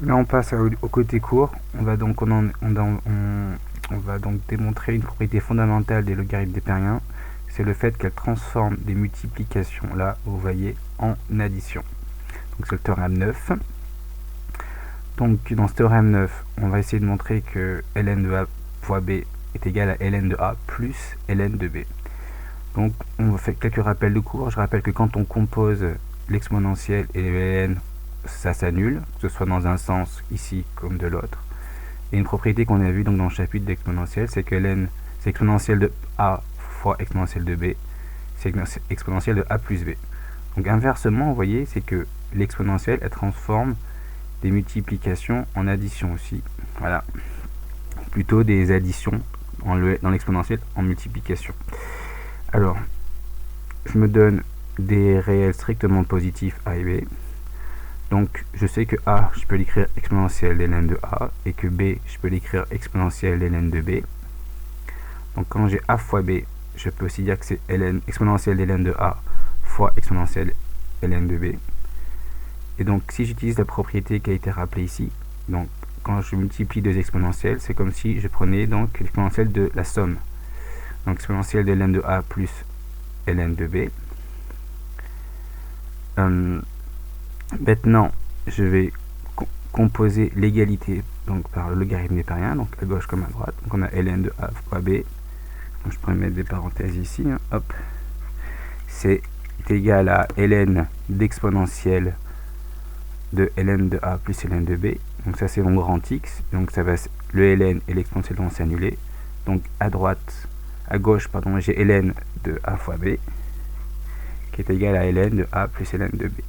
Là on passe au côté court. On va donc démontrer une propriété fondamentale des logarithmes népériens. C'est le fait qu'elles transforment des multiplications, là vous voyez, en addition. Donc c'est le théorème 9. Donc dans ce théorème 9, on va essayer de montrer que ln de a fois b est égal à ln de a plus ln de b. Donc on va faire quelques rappels de cours. Je rappelle que quand on compose l'exponentielle et le ln, ça s'annule, que ce soit dans un sens ici comme de l'autre. Et une propriété qu'on a vue donc dans le chapitre d'exponentielle, c'est que ln, c'est exponentielle de a fois exponentielle de b, c'est exponentielle de a plus b. Donc inversement, vous voyez, c'est que l'exponentielle, elle transforme des multiplications en addition aussi. Voilà. Plutôt des additions dans l'exponentielle en multiplication. Alors, je me donne des réels strictement positifs a et b. Donc, je sais que a, je peux l'écrire exponentielle ln de a, et que b, je peux l'écrire exponentielle ln de b. Donc, quand j'ai a fois b, je peux aussi dire que c'est exponentielle ln de a fois exponentielle ln de b. Et donc, si j'utilise la propriété qui a été rappelée ici, donc quand je multiplie deux exponentielles, c'est comme si je prenais donc l'exponentielle de la somme. Donc, exponentielle de ln de a plus ln de b. Maintenant, je vais composer l'égalité donc par le logarithme népérien, donc à gauche comme à droite. Donc, on a ln de a fois b. Donc, je pourrais mettre des parenthèses ici. Hein, hop. C'est égal à ln d'exponentielle de ln de a plus ln de b. Donc ça c'est mon grand X. Donc ça va, le ln et l'exponentielle vont s'annuler. Donc à gauche, j'ai ln de a fois b qui est égal à ln de a plus ln de b.